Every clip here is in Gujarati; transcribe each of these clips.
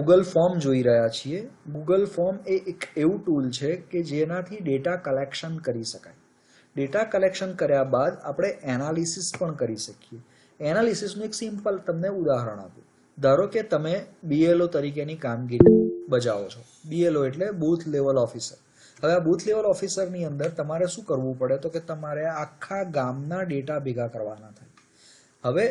ગૂગલ ફોર્મ જોઈ રહ્યા છીએ. ગૂગલ ફોર્મ એ એક એવું ટૂલ છે કે જેનાથી ડેટા કલેક્શન કરી શકાય. ડેટા કલેક્શન કર્યા બાદ આપણે એનાલિસિસ પણ કરી શકીએ. એનાલિસિસનું એક સિમ્પલ તમને ઉદાહરણ આપું. ધારો કે તમે BLO તરીકેની કામગીરી બજાવો છો. BLO એટલે બૂથ લેવલ ઓફિસર. હવે આ બૂથ લેવલ ઓફિસરની અંદર તમારે શું કરવું પડે તો કે તમારે આખા ગામના ડેટા ભેગા કરવાના થાય. હવે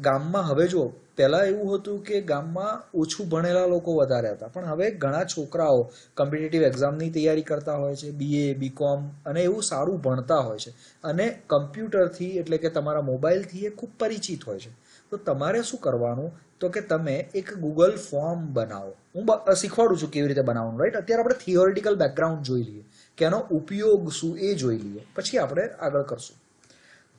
ગામમાં હવે જો પહેલાં એવું હતું કે ગામમાં ઓછું ભણેલા લોકો વધારે હતા, પણ હવે ઘણા છોકરાઓ કોમ્પિટિટિવ એક્ઝામની તૈયારી કરતા હોય છે, BA BCom અને એવું સારું ભણતા હોય છે અને કમ્પ્યુટરથી એટલે કે તમારા મોબાઈલથી એ ખૂબ પરિચિત હોય છે. તો તમારે શું કરવાનું તો કે તમે એક ગૂગલ ફોર્મ બનાવો. હું શીખવાડું છું કેવી રીતે બનાવવાનું, રાઈટ? અત્યારે આપણે થિયોરિટિકલ બેકગ્રાઉન્ડ જોઈ લઈએ કે એનો ઉપયોગ શું એ જોઈ લઈએ, પછી આપણે આગળ કરશું.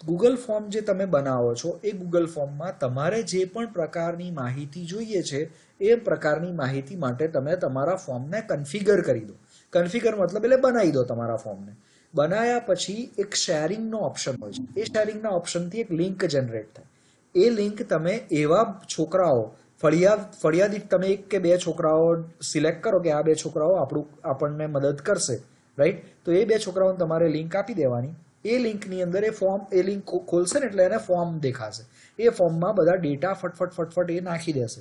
ગૂગલ ફોર્મ જે તમે બનાવો છો એ ગૂગલ ફોર્મમાં તમારે જે પણ પ્રકારની માહિતી જોઈએ છે એ પ્રકારની માહિતી માટે તમે તમારા ફોર્મને કન્ફિગર કરી દો. કન્ફિગર મતલબ એટલે બનાવી દો તમારા ફોર્મને. બનાવ્યા પછી એક શેરિંગનો ઓપ્શન હોય છે. એ શેરિંગના ઓપ્શનથી એક લિંક જનરેટ થાય. એ લિંક તમે એવા છોકરાઓ ફળિયાદી તમે એક કે બે છોકરાઓ સિલેક્ટ કરો કે આ બે છોકરાઓ આપણને મદદ કરશે, રાઈટ? તો એ બે છોકરાઓને તમારે લિંક આપી દેવાની. એ લિંકની અંદર એ લિંક ખોલશે ને એટલે એને ફોર્મ દેખાશે. એ ફોર્મમાં બધા ડેટા ફટફટ એ નાખી દેશે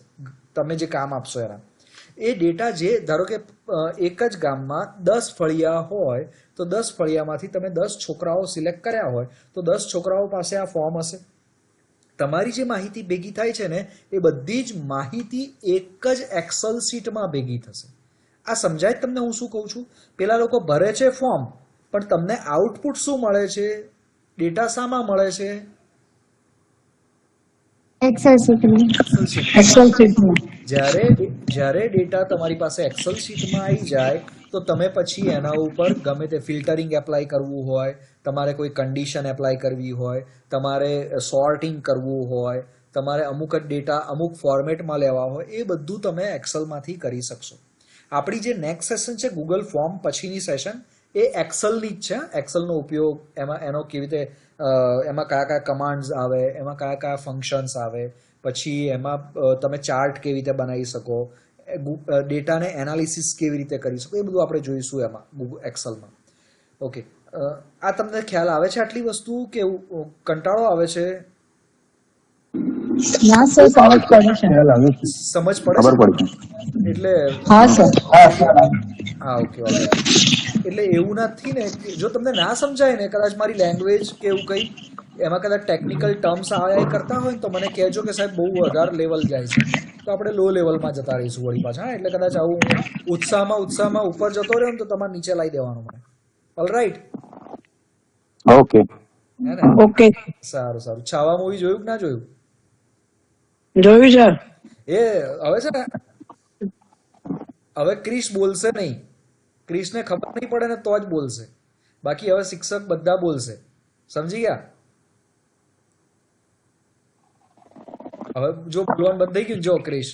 તમે જે કામ આપશો એના. એ ડેટા જે ધારો કે એક જ ગામમાં 10 ફળિયા હોય તો 10 ફળિયામાંથી તમે 10 છોકરાઓ સિલેક્ટ કર્યા હોય તો 10 છોકરાઓ પાસે આ ફોર્મ હશે. તમારી જે માહિતી ભેગી થાય છે ને એ બધી જ માહિતી એક જ એક્સેલ શીટમાં ભેગી થશે. આ સમજાય તમને હું શું કહું છું? પેલા લોકો ભરે છે ફોર્મ, પણ તમને આઉટપુટ શું મળે છે? ડેટા શામાં મળે છે? એક્સેલ શીટમાં. જ્યારે ડેટા તમારી પાસે એક્સેલ શીટમાં આવી જાય તો તમે પછી એના ઉપર ગમે તે ફિલ્ટરિંગ એપ્લાય કરવું હોય, તમારે કોઈ કન્ડિશન એપ્લાય કરવી હોય, તમારે સોર્ટિંગ કરવું હોય, તમારે અમુક જ ડેટા અમુક ફોર્મેટમાં લેવા હોય, એ બધું તમે એક્સેલમાંથી કરી શકશો. આપણી જે નેક્સ્ટ સેશન છે ગૂગલ ફોર્મ પછીની સેશન એ એક્સેલની જ છે. એક્સેલનો ઉપયોગ એનો કેવી રીતે એમાં કયા કયા કમાન્ડ્સ આવે, એમાં કયા કયા ફંક્શન્સ આવે, પછી એમાં તમે ચાર્ટ કેવી રીતે બનાવી શકો, ડેટાને એનાલિસિસ કેવી રીતે કરી શકો, એ બધું આપણે જોઈશું એમાં એક્સેલમાં. ઓકે, આ તમને ખ્યાલ આવે છે આટલી વસ્તુ કે કંટાળો આવે છે? ના સર, સમજ પડે છે. સમજ પડે છે એટલે હા સર. હા, ઓકે. એટલે એવું નથી ને કે જો તમને ના સમજાય ને કદાચ મારી લેંગ્વેજ કે એવું કંઈ એમાં કદાચ ટેકનિકલ ટર્મ્સ આયા કરતા હોય ને તો મને કહેજો કે સાહેબ બહુ વધારે લેવલ જાય છે, તો આપણે લો લેવલમાં જતા રહીશું વળી પાછા. હા, એટલે કદાચ આવું હું ઉત્સાહમાં ઉપર જતો રહ્યો ને તો તમારે નીચે લાવી દેવાનું મને. All right? ઓકે હે ને? ઓકે. સારું. છાવા મૂવી જોયું કે ના જોયું? જોયું સર. એ હવે છે ને, હવે ક્રિશ બોલશે નહીં. ક્રિશને ખબર નહીં પડે ને તો જ બોલશે, બાકી હવે શિક્ષક બધા બોલશે. સમજી ગયા? હવે જો બોલવાનું બંધ થઈ ગયું જો ક્રિશ.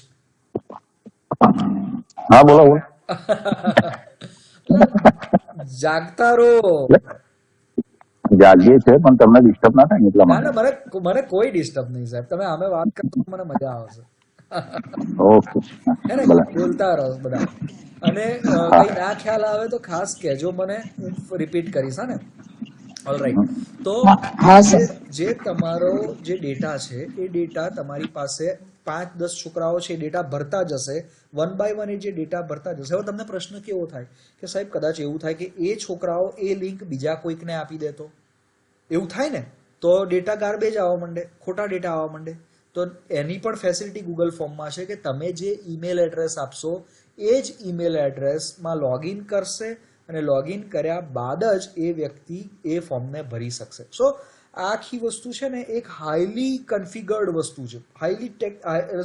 હા, બોલો. જાગતા રહો. જાગીએ છે પણ તમને ડિસ્ટર્બ ના થાય એટલા માટે. મને કોઈ ડિસ્ટર્બ નહીં સાહેબ. તમે આમે વાત કરો મને મજા આવશે. ઓકે, હે ને? બોલતા રહો બધા. અને કઈ ના ખ્યાલ આવે તો ખાસ કહેજો મને, હું રિપીટ કરીશ. હા ને? ઓલરાઈટ. તો જે તમારો જે ડેટા છે એ ડેટા તમારી પાસે 5-10 છોકરાઓ છે, ડેટા ભરતા જશે, 1 બાય 1 એ જે ડેટા ભરતા જશે. હવે તમને પ્રશ્ન કેવો થાય કે સાહેબ કદાચ એવું થાય કે એ છોકરાઓ એ લિંક બીજા કોઈકને આપી દે તો? એવું થાય ને તો ડેટા ગાર્બેજ આવવા માંડે, ખોટા ડેટા આવવા માંડે. તો એની પણ ફેસિલિટી ગૂગલ ફોર્મમાં છે કે તમે જે ઈમેલ એડ્રેસ આપશો એ જ ઈમેલ એડ્રેસમાં લોગિન કરશે અને લોગિન કર્યા બાદ જ એ વ્યક્તિ એ ફોર્મને ભરી શકશે. સો આ આખી વસ્તુ છે ને એક હાઈલી કન્ફિગર્ડ વસ્તુ છે,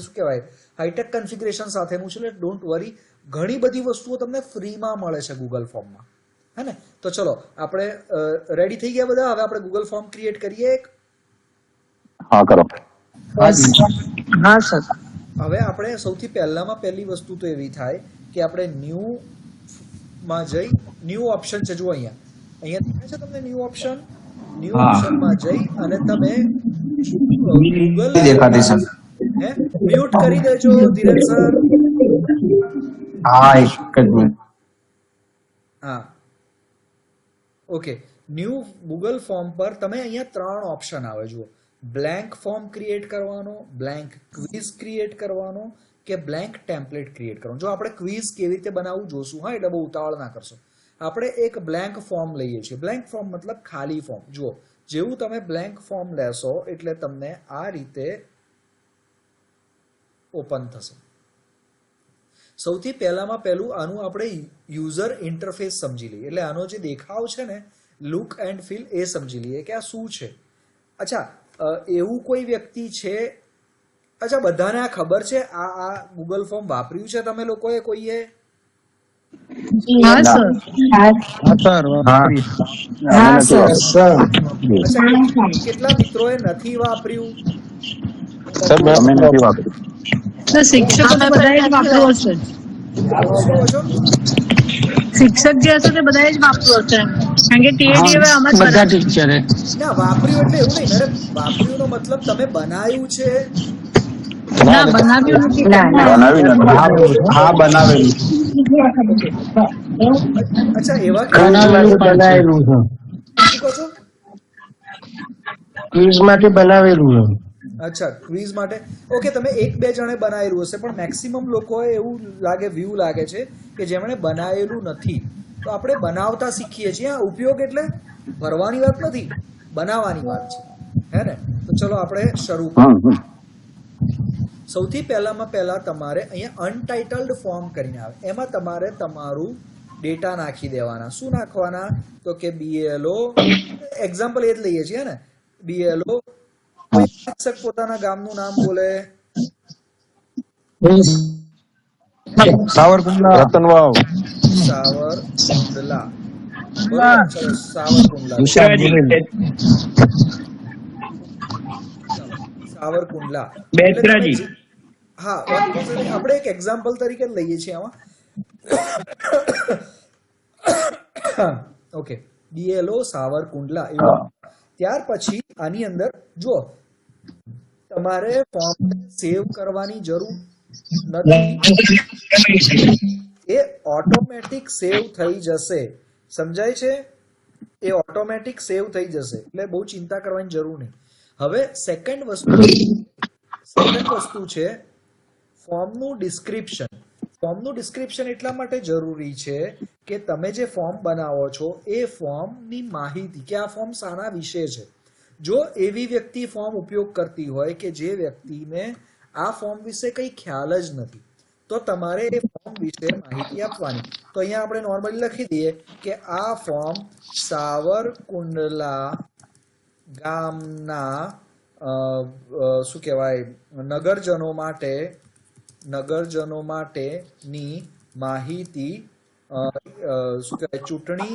શું કહેવાય, હાઈટેક કન્ફિગરેશન સાથેનું છે. એટલે ડોન્ટ વરી, ઘણી બધી વસ્તુઓ તમને ફ્રીમાં મળે છે ગૂગલ ફોર્મમાં. હે ને? તો ચલો આપણે રેડી થઈ ગયા બધા? હવે આપણે ગૂગલ ફોર્મ ક્રિએટ કરીએ એક. હા, કરો. હા સર. હવે આપણે સૌથી પહેલી વસ્તુ તો એવી થાય કે આપણે ન્યૂ માં જઈ, ન્યૂ ઓપ્શન છે જો અહીંયા દેખાય છે તમને ન્યૂ ઓપ્શનમાં જઈ અને તમે ગૂગલ મ્યુટ કરી દેજો ધીરેન સર. હા એક જ મિનિટ. હા ઓકે ન્યૂ ગૂગલ ફોર્મ પર તમે અહીંયા 3 ઓપ્શન આવે જુઓ બ્લેન્ક ફોર્મ ક્રિએટ કરવાનો બ્લેન્ક ક્વિઝ ક્રિએટ કરવાનો કે બ્લેન્ક ટેમ્પલેટ ક્રિએટ કરવાનો જો આપણે ક્વિઝ કેવી રીતે બનાવવું જોશું હા એટલે બહુ ઉતાવળ ના કરશો આપણે એક બ્લેન્ક ફોર્મ લઈએ છીએ બ્લેન્ક ફોર્મ મતલબ ખાલી ફોર્મ જુઓ જેવું તમે બ્લેન્ક ફોર્મ લેશો એટલે તમને આ રીતે ઓપન થશે સૌથી પહેલામાં પહેલું આનું આપણે યુઝર ઇન્ટરફેસ સમજી લઈએ એટલે આનો જે દેખાવ છે ને લુક એન્ડ ફીલ એ સમજી લઈએ કે આ શું છે અચ્છા એવું કોઈ વ્યક્તિ છે અચ્છા બધાને આ ખબર છે આ ગૂગલ ફોર્મ વાપર્યું છે તમે લોકોએ કોઈએ હા સર હા હા અમે નથી સર વાપરતા. અચ્છા કેટલા મિત્રોએ નથી વાપર્યું અમે નથી વાપરતા. તો શિક્ષકો તો બધાએ જ વાપર્યું હશે શું કહો છો શિક્ષક જે હશે તે બધાએ જ વાપર્યું હશે કારણ કે ટીએડી હવે આમાં જ બધા કરાવે. ટીચરે ના વાપર્યું એટલે એવું નહીં અરે વાપર્યું નો મતલબ તમે બનાવ્યું છે ના બનાવ્યું નથી બનાવી નથી. હા બનાવેલું અચ્છા એવા કેટલા બનાવેલું બનાવેલું છે શું કહો છો ક્વિઝ માટે બનાવેલું છે. અચ્છા ક્વિઝ માટે ઓકે તમે 1-2 જણે બનાવેલું હશે પણ મેક્સિમમ લોકોએ એવું લાગે વ્યૂ લાગે છે કે જેમણે બનાવેલું નથી તો આપણે બનાવતા શીખીએ છીએ હા ઉપયોગ એટલે ભરવાની વાત નથી બનાવવાની વાત છે હે ને તો ચલો આપણે શરૂ કરીએ સૌથી પહેલામાં પહેલા તમારે અહીંયા અનટાઇટલ્ડ ફોર્મ કરીને આવે એમાં તમારે તમારું ડેટા નાખી દેવાના શું નાખવાના તો કે BLO એક્ઝામ્પલ એ જ લઈએ છીએ ને BLO કોઈ શિક્ષક પોતાના ગામનું નામ બોલે સાવરકુંડલા રતનવાવ સાવરકુંડલા બરોબર ચલો સાવરકુંડલા સાવરકુંડલા એટલે તમે હા આપણે એક એક્ઝામ્પલ તરીકે લઈએ છીએ આમાં ઓકે BLO સાવરકુંડલા એવું ત્યાર પછી આની અંદર જુઓ તમારે ફોર્મ સેવ કરવાની જરૂર નથી એ ઓટોમેટિક સેવ થઈ જશે સમજાય છે એ ઓટોમેટિક સેવ થઈ જશે એટલે બહુ ચિંતા કરવાની જરૂર નહીં હવે સેકન્ડ વસ્તુ છે ફોર્મનું ડિસ્ક્રિપ્શન એટલા માટે જરૂરી છે કે તમે જે ફોર્મ બનાવો છો એ ફોર્મની માહિતી કે આ ફોર્મ શાના વિશે છે જો એવી વ્યક્તિ ફોર્મ ઉપયોગ કરતી હોય કે જે વ્યક્તિને આ ફોર્મ વિશે કંઈ ખ્યાલ જ નથી તો તમારે એ ફોર્મ વિશે માહિતી આપવાની તો અહીંયા આપણે નોર્મલી લખી દઈએ કે આ ફોર્મ સાવરકુંડલા ગામના શું કહેવાય નગરજનો માટેની માહિતી શું કહેવાય ચૂંટણી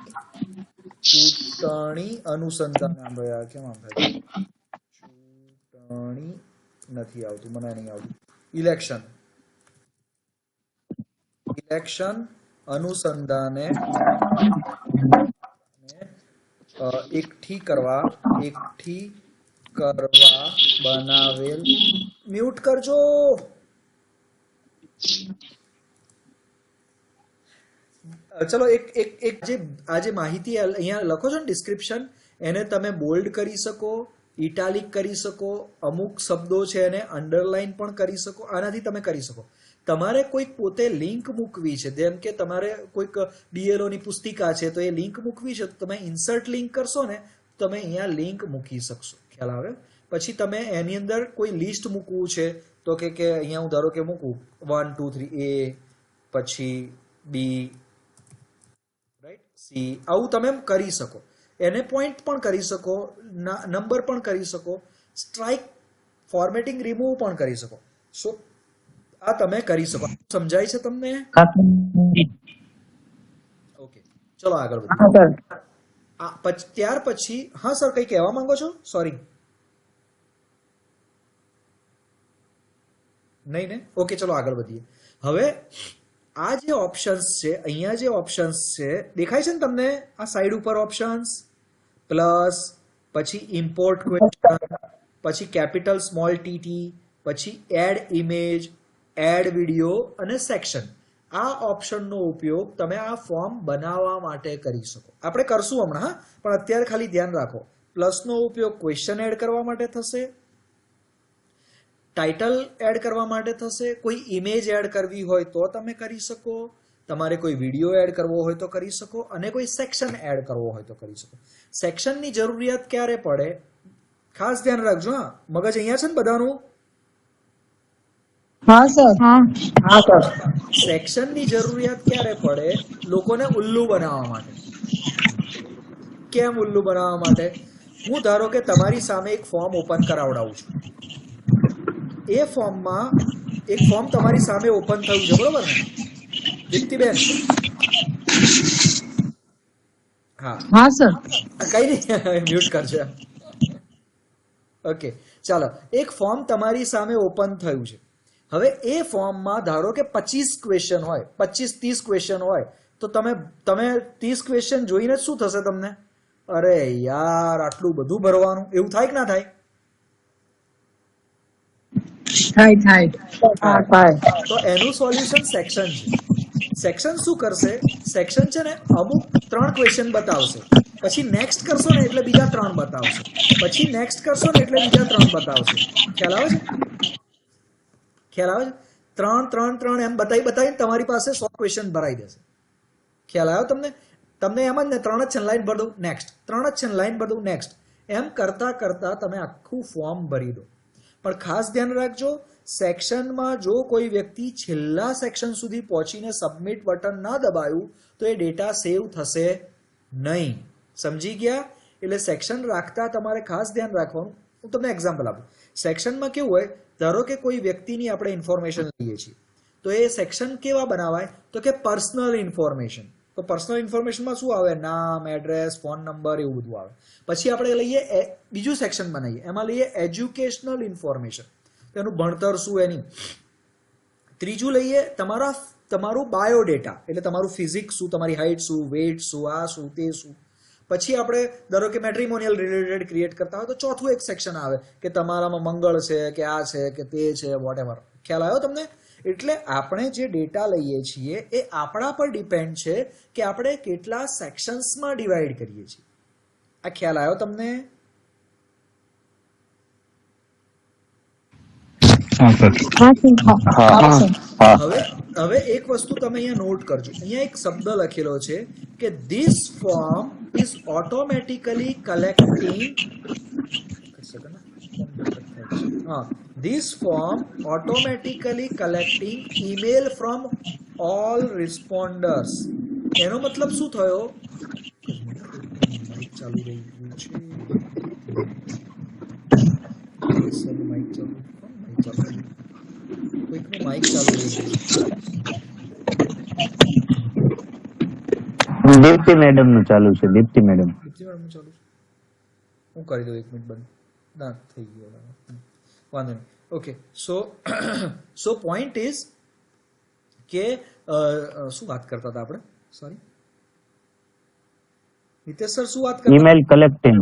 અનુસંધાન કેમ આમ થાય ચૂંટણી નથી આવતું મને નહીં આવતું ઇલેક્શન અનુસંધાને એકઠી કરવા બનાવેલ મ્યુટ કરજો ચલો એક જે આ જે માહિતી અહીંયા લખો છો ને ડિસ્ક્રિપ્શન એને તમે બોલ્ડ કરી શકો ઇટાલિક કરી શકો અમુક શબ્દો છે એને અંડરલાઇન પણ કરી શકો આનાથી તમે કરી શકો તમારે કોઈક પોતે લિંક મૂકવી છે જેમ કે તમારે કોઈક BLO ની પુસ્તિકા છે તો એ લિંક મૂકવી છે તો તમે ઇન્સર્ટ લિંક કરશો ને તમે અહીંયા લિંક મૂકી શકશો ખ્યાલ આવે પછી તમે એની અંદર કોઈ લિસ્ટ મૂકવું છે તો કે અહીંયા હું ધારો કે મૂકું 1 2 3 A પછી B રાઈટ C આવું તમે કરી શકો એને પોઈન્ટ પણ કરી શકો નંબર પણ કરી શકો સ્ટ્રાઇક ફોર્મેટિંગ રિમૂવ પણ કરી શકો સો આ તમે કરી શકો સમજાય છે તમને ઓકે ચલો આગળ વધીએ ત્યાર પછી હા સર કઈ કહેવા માંગો છો સોરી નહીં ને ઓકે ચલો આગળ વધીએ હવે આ જે ઓપ્શન્સ છે અહીંયા જે ઓપ્શન્સ છે દેખાય છે ને તમને આ સાઈડ ઉપર ઓપ્શન્સ પ્લસ પછી ઇમ્પોર્ટ ક્વેશ્ચન પછી કેપિટલ સ્મોલ tt પછી એડ ઇમેજ એડ વિડિયો અને સેક્શન આ ઓપ્શનનો ઉપયોગ તમે આ ફોર્મ બનાવવા માટે કરી શકો. આપણે કરશું હમણાં, હા, પણ અત્યારે ખાલી ધ્યાન રાખો. પ્લસનો ઉપયોગ ક્વેશ્ચન એડ કરવા માટે થશે, ટાઇટલ એડ કરવા માટે થશે, કોઈ ઇમેજ એડ કરવી હોય તો તમે કરી શકો, તમારે કોઈ વિડીયો એડ કરવો હોય તો કરી શકો, અને કોઈ સેક્શન એડ કરવો હોય તો કરી શકો. સેક્શનની જરૂરિયાત ક્યારે પડે, ખાસ ધ્યાન રાખજો. હા, મગજ અહીંયા છે ને બધાનું? हाँ सर हाँ હા સર. સેક્શનની જરૂરિયાત ક્યારે પડે? લોકોને ઉલ્લુ બનાવવા માટે. કેમ ઉલ્લુ બનાવવા માટે? હું ધારો કે તમારી સામે એક ફોર્મ ઓપન કરાવડાવું છું. એ ફોર્મમાં એક ફોર્મ તમારી સામે ઓપન થયું છે, બરોબર ને દીપ્તિબેન? હા, हाँ सर કઈ નહીં, મ્યુટ કરજો. ઓકે, ચાલો. એક ફોર્મ તમારી સામે ઓપન થયું છે. હવે એ ફોર્મમાં ધારો કે 25 ક્વેશ્ચન હોય, 25-30 ક્વેશ્ચન હોય, તો તમે 30 ક્વેશ્ચન જોઈને શું થશે તમને? અરે યાર, આટલું બધું ભરવાનું, એવું થાય કે ના થાય? थाई थाई તો એનું સોલ્યુશન સેક્શન છે. સેક્શન શું કરશે? સેક્શન છે ને અમુક 3 ક્વેશ્ચન બતાવશે, પછી નેક્સ્ટ કરશો ને એટલે બીજા 3 બતાવશે, પછી નેક્સ્ટ કરશો ને એટલે બીજા 3 બતાવશે. ખ્યાલ આવે છે? ખ્યાલ આવે છે? 3 એમ બતાવીને તમારી પાસે 100 ક્વેશ્ચન ભરાઈ દેશે. ખ્યાલ આવ્યો તમને? તમને એમ જ ને 3 જ છે, લાઈન ભર દઉં, નેક્સ્ટ, 3 જ છે, લાઈન ભર દઉં, નેક્સ્ટ, એમ કરતા કરતા તમે આખું ફોર્મ ભરી દો. પણ ખાસ ધ્યાન રાખજો, સેક્શનમાં જો કોઈ વ્યક્તિ છેલ્લા સેક્શન સુધી પહોંચીને સબમિટ બટન ના દબાયું તો એ ડેટા સેવ થશે નહીં. સમજી ગયા? એટલે સેક્શન રાખતા તમારે ખાસ ધ્યાન રાખવાનું. હું તમને એક્ઝામ્પલ આપું. સેક્શનમાં કેવું હોય, ધારો કે કોઈ વ્યક્તિની આપણે ઇન્ફોર્મેશન લઈએ છીએ, તો એ સેક્શન કેવા બનાવાય? તો કે પર્સનલ ઇન્ફોર્મેશન. તો પર્સનલ ઇન્ફોર્મેશનમાં શું આવે? નામ, એડ્રેસ, ફોન નંબર, એવું બધું આવે. પછી આપણે લઈએ બીજું સેક્શન બનાવીએ, એમાં લઈએ એજ્યુકેશનલ ઇન્ફોર્મેશન, તેનું ભણતર શું એની. ત્રીજું લઈએ તમારું બાયોડેટા, એટલે તમારું ફિઝિક્સ શું, તમારી હાઇટ શું, વેઇટ શું, આ શું, તે શું. પછી આપણે ધારો કે મેટ્રિમોનિયલ રિલેટેડ ક્રિએટ કરતા હોય તો ચોથું એક સેક્શન આવે કે તમારામાં મંગળ છે કે આ છે કે તે છે, વોટેવર. ખ્યાલ આવ્યો તમને? એટલે આપણે જે ડેટા લઈએ છીએ એ આપણા પર ડિપેન્ડ છે કે આપણે કેટલા સેક્શન્સમાં ડિવાઈડ કરીએ છીએ. આ ખ્યાલ આવ્યો તમને? હા સર. હા. હવે એક વસ્તુ તમે અહીંયા નોટ કરજો. અહીંયા એક શબ્દ લખેલો છે કે this form is automatically collecting. This form automatically collecting email from all responders. એનો મતલબ શું થયો? માઇક ચાલુ રહ્યું છે. કોઈકનું માઇક ચાલુ રહ્યું છે. દીપ્તિ મેડમ નું ચાલુ છે. દીપ્તિ મેડમ નું ચાલુ છે. હું કરી દઉં, 1 મિનિટ બંધ. ના, થઈ ગયો, વાંધો નહીં. ઓકે, સો પોઈન્ટ ઇઝ કે શું વાત કરતા હતા આપણે? સોરી નિતેશ સર, શું વાત કરતા? Email collecting.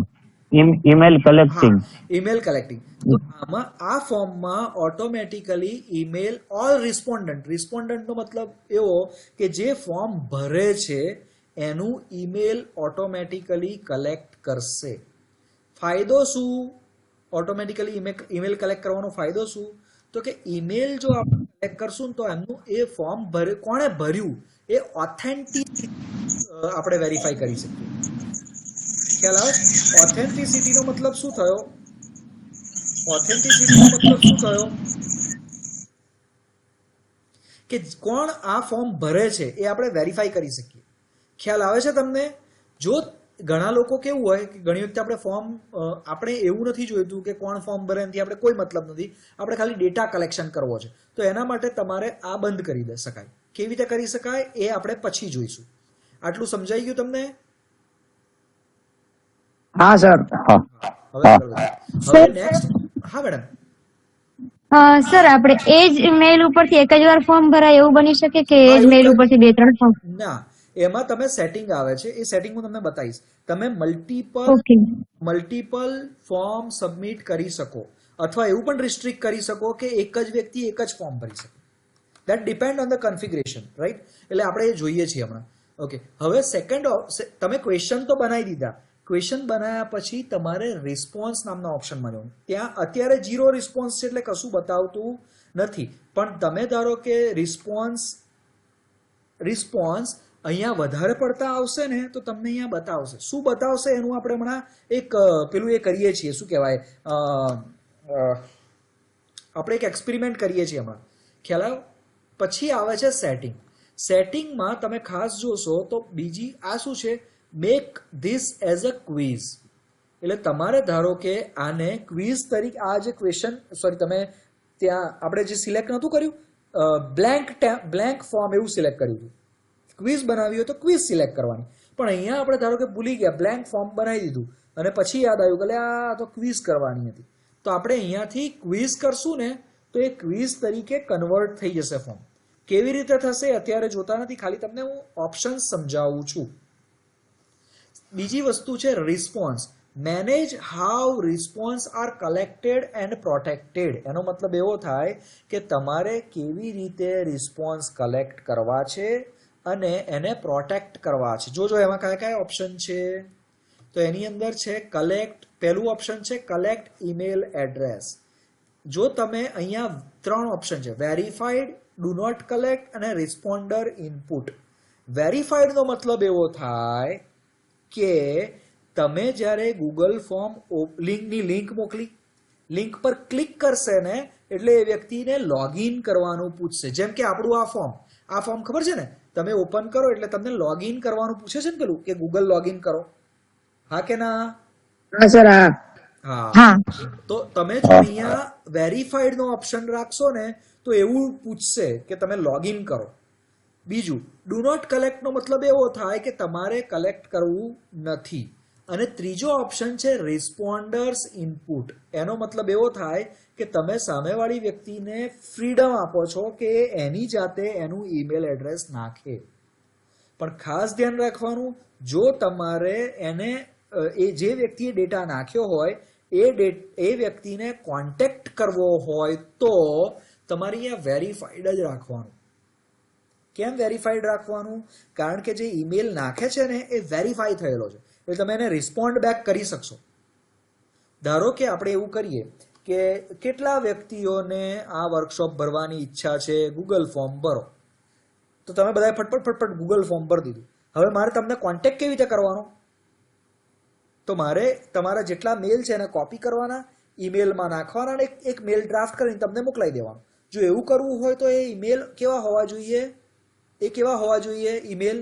Email collecting. તો આમાં આ ફોર્મમાં ઓટોમેટિકલી ઈમેલ ઓલ રિસ્પોન્ડન્ટનો મતલબ એવો કે જે ફોર્મ ભરે છે એનું ઈમેલ ઓટોમેટિકલી કલેક્ટ કરશે. ફાયદો શું? ઓટોમેટિકલી ઈમેલ કલેક્ટ કરવાનો ફાયદો શું? તો કે ઈમેલ જો આપણે કલેક્ટ કરશું તો એમનું એ ફોર્મ કોણે ભર્યું એ ઓથેન્ટિસિટી આપણે વેરીફાઈ કરી શકીએ. ખ્યાલ આવે? ઓથેન્ટિસિટીનો મતલબ શું થયો? ઓથેન્ટિસિટીનો મતલબ શું થયો? કે કોણ આ ફોર્મ ભરે છે એ આપણે વેરીફાઈ કરી શકીએ. ખ્યાલ આવે છે તમને? જો ઘણા લોકો કેવું હોય કે ઘણી વખતે આપણે ફોર્મ આપણે એવું નથી જોઈતું કે કોણ ફોર્મ ભરે એનાથી આપણે કોઈ મતલબ નથી, આપણે ખાલી ડેટા કલેક્શન કરવો છે. તો એના માટે તમારે આ બંધ કરી દે શકાય. કેવી રીતે કરી શકાય એ આપણે પછી જોઈશું. આટલું સમજાઈ ગયું તમને? હા સર. હવે નેક્સ્ટ. હા મેડમ. સર આપણે એ જ મેલ ઉપરથી એક જ વાર ફોર્મ ભરાય એવું બની શકે કે એ જ મેલ ઉપરથી 2-3 ફોર્મ? ના, એમાં તમે સેટિંગ આવે છે, એ સેટિંગ હું તમને બતાવીશ. તમે મલ્ટિપલ ફોર્મ સબમિટ કરી શકો, અથવા એવું પણ રિસ્ટ્રિક્ટ કરી શકો કે એક જ વ્યક્તિ એક જ ફોર્મ ભરી શકે. That depend on the configuration, right? એટલે આપણે એ જોઈએ છીએ હમણાં. ઓકે, હવે સેકન્ડ તમે ક્વેશ્ચન તો બનાવી દીધા. ક્વેશ્ચન બનાવ્યા પછી તમારે રિસ્પોન્સ નામના ઓપ્શનમાં જવાનું. ત્યાં અત્યારે 0 રિસ્પોન્સ છે એટલે કશું બતાવતું નથી, પણ તમે ધારો કે રિસ્પોન્સ અહીંયા વધારે પડતા આવશે ને તો તમને અહીંયા બતાવશે. શું બતાવશે એનું આપણે હમણાં એક પેલું એ કરીએ છીએ, શું કહેવાય, આપણે એક એક્સપેરિમેન્ટ કરીએ છીએ હમણાં, ખ્યાલ આવ્યો? પછી આવે છે સેટિંગ. સેટિંગમાં તમે ખાસ જોશો તો બીજી આ શું છે, make this as a quiz. એટલે તમારે ધારો કે આને ક્વિઝ તરીકે, આ જે ક્વેશ્ચન, સોરી, તમે ત્યાં આપણે જે સિલેક્ટ નહોતું કર્યું, બ્લેન્ક ફોર્મ એવું સિલેક્ટ કર્યું હતું. ક્વિઝ બનાવી હોય તો ક્વિઝ સિલેક્ટ કરવાની, પણ અહીંયા આપણે ધારો કે ભૂલી ગયા, બ્લેન્ક ફોર્મ બનાવી દીધું અને પછી યાદ આવ્યું કે આ તો ક્વિઝ કરવાની હતી, તો આપણે અહીંયાથી ક્વિઝ કરશું ને તો એ ક્વિઝ તરીકે કન્વર્ટ થઈ જશે ફોર્મ. કેવી રીતે થશે અત્યારે જોતા નથી, ખાલી તમને હું ઓપ્શન્સ સમજાવું છું. બીજી વસ્તુ છે response. Manage how response are collected and protected. એનો મતલબ એવો થાય કે તમારે કેવી રીતે રિસ્પોન્સ કલેક્ટ કરવા છે અને એને પ્રોટેક્ટ કરવા છે. જોજો એમાં કયા કયા ઓપ્શન છે. તો એની અંદર છે કલેક્ટ, પહેલું ઓપ્શન છે કલેક્ટ ઈમેલ એડ્રેસ. જો તમે અહીંયા 3 ઓપ્શન છે, વેરીફાઈડ, ડુ નોટ કલેક્ટ અને રિસ્પોન્ડર ઇનપુટ. વેરીફાઈડ નો મતલબ એવો થાય કે તમે જ્યારે ગૂગલ ફોર્મ ની લિંક મોકલી, લિંક પર ક્લિક કરશે ને એટલે એ વ્યક્તિને લોગિન કરવાનું પૂછશે. જેમ કે આપણું આ ફોર્મ ખબર છે ને, તમે ઓપન કરો એટલે તમને લોગિન કરવાનું પૂછે છે ને, પેલું કે ગૂગલ લોગિન કરો, હા કે ના? હા સર, હા. તો તમે જો અહીંયા વેરીફાઈડ નો ઓપ્શન રાખશો ને તો એવું પૂછશે કે તમે લોગિન કરો. બીજું, ડુ નોટ કલેક્ટ નો મતલબ એવો થાય કે તમારે કલેક્ટ કરવું નથી. અને ત્રીજો ઓપ્શન છે રિસ્પોન્ડર્સ ઇનપુટ. એનો મતલબ એવો થાય કે તમે સામેવાળી વ્યક્તિને ફ્રીડમ આપો છો કે એની જાતે એનું ઈમેલ એડ્રેસ નાખે. પણ ખાસ ધ્યાન રાખવાનું, જો તમારે એને એ જે વ્યક્તિએ ડેટા નાખ્યો હોય એ વ્યક્તિને કોન્ટેક્ટ કરવો હોય તો તમારે અહીંયા વેરીફાઈડ જ રાખવાનું. કેમ વેરીફાઈડ રાખવાનું? કારણ કે જે ઈમેલ નાખે છે ને એ વેરીફાઈ થયેલો છે, એટલે તમે એને રિસ્પોન્ડ બેક કરી શકશો. ધારો કે આપણે એવું કરીએ કે કેટલા વ્યક્તિઓને આ વર્કશોપ ભરવાની ઈચ્છા છે, ગૂગલ ફોર્મ ભરો. તો તમે બધાએ ફટફટ ગૂગલ ફોર્મ ભરી દીધું. હવે મારે તમને કોન્ટેક્ટ કેવી રીતે કરવાનો? તો મારે તમારા જેટલા મેલ છે એને કોપી કરવાના, ઈમેલમાં નાખવાના અને એક મેલ ડ્રાફ્ટ કરીને તમને મોકલાઈ દેવાનો. જો એવું કરવું હોય તો એ ઈમેલ કેવા હોવા જોઈએ? ઈમેલ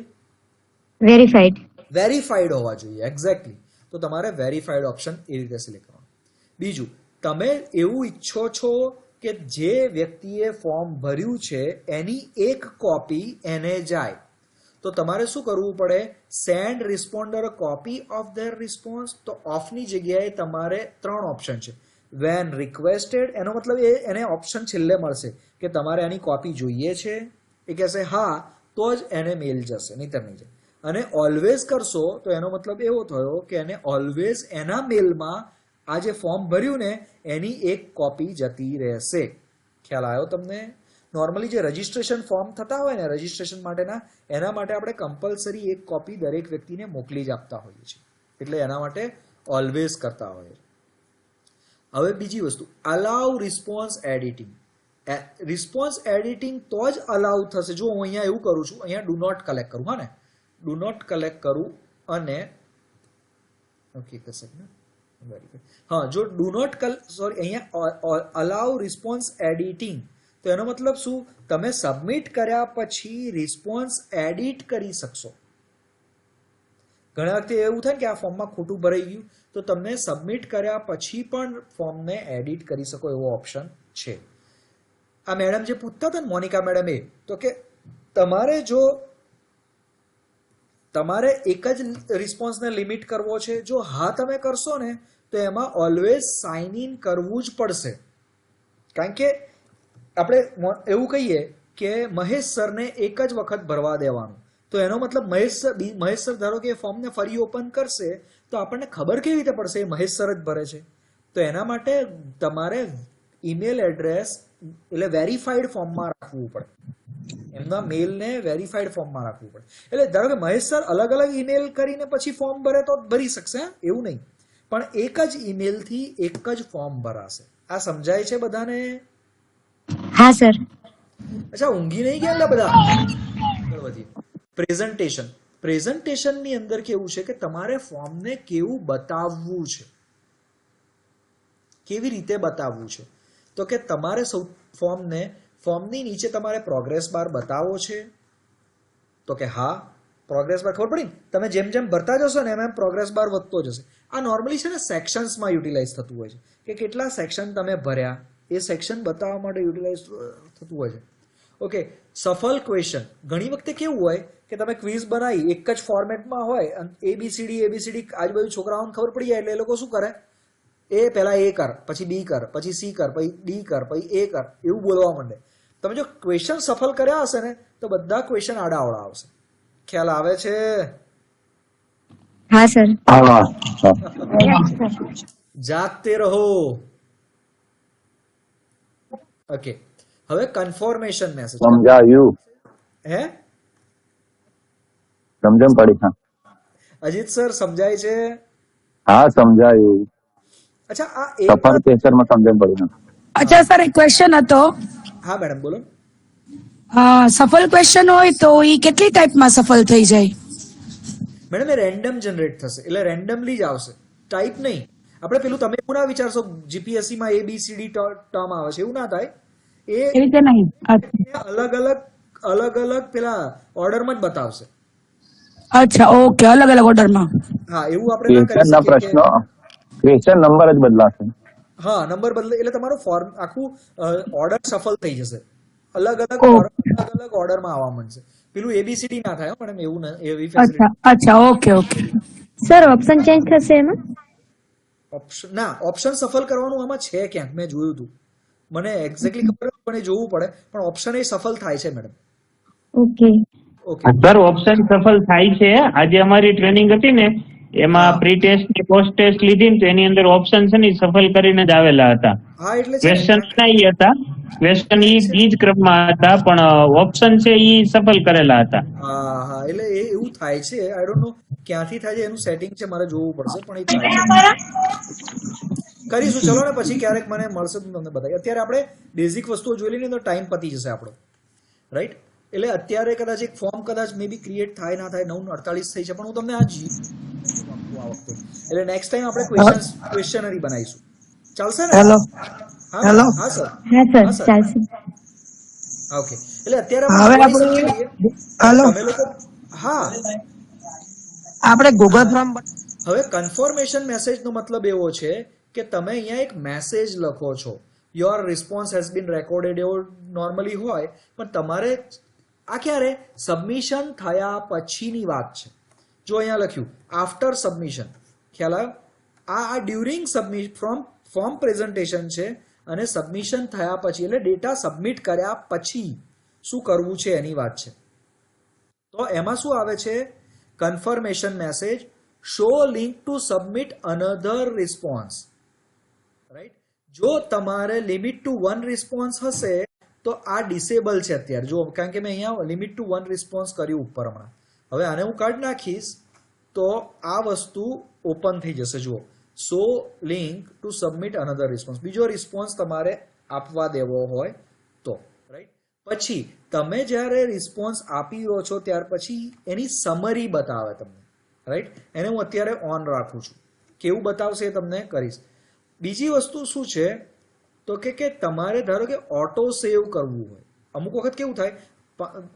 વેરીફાઈડ હોવા જોઈએ. એક્ઝેક્ટલી. તો તમારે વેરીફાઈડ ઓપ્શન એ રીતે સિલેક્ટ કરવાનું. બીજું, તમે એવું ઈચ્છો છો કે જે વ્યક્તિએ ફોર્મ ભર્યું છે એની એક કોપી એને જાય, તો તમારે શું કરવું પડે? Send responder a copy of their response. તો ઓફની જગ્યાએ તમારે 3 ઓપ્શન છે. વેન રિક્વેસ્ટેડ, એનો મતલબ એને ઓપ્શન છેલ્લે મળશે કે તમારે આની કોપી જોઈએ છે. એ કહેશે હા, તો જ એને મેલ જશે, નહીંતર નહીં જાય. અને ઓલવેઝ કરશો તો એનો મતલબ એવો થયો કે એને ઓલવેઝ એના મેલમાં આ જે ફોર્મ ભર્યું ને એની એક કોપી જતી રહેશે. ખ્યાલ આવ્યો તમને? નોર્મલી જે રજીસ્ટ્રેશન ફોર્મ થતા હોય ને રજીસ્ટ્રેશન માટેના, એના માટે આપણે કમ્પલસરી એક કોપી દરેક વ્યક્તિને મોકલી જ આપતા હોઈએ છીએ, એટલે એના માટે ઓલવેઝ કરતા હોઈએ. હવે બીજી વસ્તુ, અલાઉ રિસ્પોન્સ એડિટિંગ. રિસ્પોન્સ એડિટિંગ તો જ અલાઉ થશે જો હું અહીંયા એવું કરું છું, અહીંયા ડુ નોટ કલેક્ટ કરું. હા ને, ડુ નોટ કલેક્ટ કરું અને ઓકે હા, જો ડુ નોટ અહીંયા અલાઉ રિસ્પોન્સ એડિટિંગ, તો એનો મતલબ શું? તમે સબમિટ કર્યા પછી રિસ્પોન્સ એડિટ કરી શકશો. ઘણા વખતે એવું થાય કે આ ફોર્મમાં ખોટું ભરાઈ ગયું, તો તમને સબમિટ કર્યા પછી પણ ફોર્મને એડિટ કરી શકો એવો ઓપ્શન છે. આ મેડમ જે પૂછતા હતા ને, મોનિકા મેડમ, એ તો કે તમારે જો તમારે એક જ રિસ્પોન્સને લિમિટ કરવો છે, જો હા તમે કરશો ને તો એમાં ઓલવેઝ સાઇન ઇન કરવું જ પડશે. કારણ કે આપણે એવું કહીએ કે મહેશ સરને એક જ વખત ભરવા દેવાનું, તો એનો મતલબ મહેશ સર ધારો કે ફોર્મને ફરી ઓપન કરશે તો આપણને ખબર કેવી રીતે પડશે એ મહેશ સર જ ભરે છે? તો એના માટે તમારે ઈમેલ એડ્રેસ એટલે વેરીફાઈડ ફોર્મમાં રાખવું પડે, એમના મેલને વેરીફાઈડ ફોર્મમાં રાખવું પડે. એટલે ધારો કે મહેશ સર અલગ અલગ ઈમેલ કરીને પછી ફોર્મ ભરે તો ભરી શકશે, એવું નહીં, પણ એક જ ઈમેલથી એક જ ફોર્મ ભરાશે. આ સમજાય છે બધાને? હા સર. અચ્છા, ઊંઘી નહીં ગયા બધા? આગળ વધીએ. પ્રેઝન્ટેશનની અંદર કેવું છે કે તમારે ફોર્મને કેવું બતાવવું છે, કેવી રીતે બતાવવું છે, તો કે તમારે ફોર્મની નીચે તમારે પ્રોગ્રેસ બાર બતાવો છે, તો કે હા પ્રોગ્રેસ બાર ખબર પડી ને, તમે જેમ જેમ ભરતા જશો ને એમ પ્રોગ્રેસ બાર વધતો જશે. આ નોર્મલી છે ને સેક્શન્સમાં યુટિલાઇઝ થતું હોય છે કે કેટલા સેક્શન તમે ભર્યા એ સેક્શન બતાવવા માટે યુટિલાઇઝ થતું હોય છે. ઓકે, સફલ ક્વેશ્ચન ઘણી વખતે કેવું હોય કે તમે ક્વિઝ બનાવી એક જ ફોર્મેટમાં હોય અને એબીસીડી આજુબાજુ છોકરાઓને ખબર પડી જાય એટલે એ લોકો શું કરે, એ પહેલા એ કર, પછી બી કર, પછી સી કર, પછી ડી કર, પછી એ કર, એવું બોલવા માંડે. તમે જો ક્વેશ્ચન સફળ કર્યા હશે ને તો બધા ક્વેશ્ચન આડાઅવળા આવશે. ખ્યાલ આવે છે? હા સર. જાગતે રહો. ઓકે, હવે કન્ફર્મેશન મેસેજ સમજાયું? હે સમજણ પડી? હા અજીત સર સમજાય છે? હા સમજાયું. અચ્છા, આ સફર કેસરમાં સમજણ પડી. અચ્છા સર, એક ક્વેશ્ચન હતો. હા મેડમ બોલો. સફળ ક્વેશ્ચન હોય તો એ કેટલી ટાઈપમાં સફળ થઈ જાય? મેડમ એ રેન્ડમ જનરેટ થશે, એટલે રેન્ડમલી જ આવશે, ટાઈપ નહીં. આપણે પેલું તમે એવું ના વિચારશો જીપીએસસી માં ABCD ટર્મ આવે છે, એવું ના થાય. એ એવી રીતે નહીં. અલગ અલગ પેલા ઓર્ડરમાં જ બતાવશે. અચ્છા, ઓકે, અલગ અલગ ઓર્ડરમાં. હા, એવું આપણે ના કરી ક્વેશ્ચનના શકીએ કે પ્રશ્નો ક્વેશ્ચન નંબર જ બદલાશે. હા નંબર બદલે એટલે તમારું ફોર્મ આખું ઓર્ડર સફળ થઈ જશે, અલગ અલગ ઓર્ડરમાં આવવા માંડશે. પેલું ABCD ના થાય મેડમ, એવું એવી ફેસિલિટી. અચ્છા, okay okay. Sir option change થશે એમાં? ઓપ્શન સફળ કરવાનું આમાં છે ક્યાંક, મેં જોયું હતું, મને એક્ઝેક્ટલી ખબર નથી પણ એ જોવું પડે, પણ ઓપ્શન એ સફળ થાય છે madam. Okay. Okay, sir option સફળ થાય છે. આજે અમારી ટ્રેનિંગ હતી ને એમાં પ્રી ટેસ્ટ ને પોસ્ટ ટેસ્ટ લીધી ને તો એની અંદર ઓપ્શન છે ને સફળ કરીને જ આવેલા હતા. હા એટલે છે ને, ક્વેશ્ચન નહીં હતા, ક્વેશ્ચન ઈ જ ક્રમમાં હતા પણ ઓપ્શન છે ઈ સફળ કરેલા હતા. હા હા એટલે એ એવું થાય છે. આઈ ડોન્ટ નો ક્યાંથી થાય છે એનું સેટિંગ છે, મારે જોવું પડશે, પણ એ થાય છે. કરીશું ચલો ને, પછી ક્યારેક મને મળશે તો તમને બતાવી. અત્યારે આપણે બેઝિક વસ્તુઓ જોઈ લઈએ તો ટાઈમ પતી જશે આપણો, રાઈટ? એટલે અત્યારે કદાચ એક ફોર્મ કદાચ મે બી ક્રિએટ થાય ના થાય, 9:48 થઈ છે, પણ હું તમને આ વખતે એટલે નેક્સ્ટ ટાઈમ આપણે ક્વેશ્ચનરી બનાવીશું. ચાલશે ને? હેલો. હેલો. હા સર. હા સર ચાલશે. ઓકે, એટલે અત્યારે હવે આપણે શીખી લઈએ. હેલો. તમે લોકો હા, આપણે ગૂગલ ફોર્મ. હવે કન્ફર્મેશન મેસેજનો મતલબ એવો છે કે તમે અહીંયા એક મેસેજ લખો છો, your response has been recorded, એવો નોર્મલી હોય, પણ તમારે આ ક્યારે સબમિશન થયા પછીની વાત છે. જો અહીંયા લખ્યું આફ્ટર સબમિશન, ખ્યાલ આવ્યો? આ ડ્યુરિંગ સબમિટ ફોર્મ પ્રેઝન્ટેશન છે અને સબમિશન થયા પછી એટલે ડેટા સબમિટ કર્યા પછી શું કરવું છે એની વાત છે. તો એમાં શું આવે છે? Confirmation message, show link to submit another response, right? જો તમારે લિમિટ ટુ 1 રિસ્પોન્સ હશે તો આ ડિસેબલ છે અત્યારે, જો કારણ કે મેં અહીંયા લિમિટ ટુ 1 રિસ્પોન્સ કર્યું ઉપર હમણાં. હવે આને હું કાઢી નાખીશ તો આ વસ્તુ ઓપન થઈ જશે. જુઓ, so link to submit another response, બીજો રિસ્પોન્સ તમારે આપવા દેવો હોય તો, રાઈટ? પછી તમે જ્યારે રિસ્પોન્સ આપી રહ્યો છો ત્યાર પછી એની સમરી બતાવે તમને, રાઈટ? એને હું અત્યારે ઓન રાખું છું, કેવું બતાવશે એ તમને કરીશ. બીજી વસ્તુ શું છે તો કે તમારે ધારો કે ઓટો સેવ કરવું હોય. અમુક વખત કેવું થાય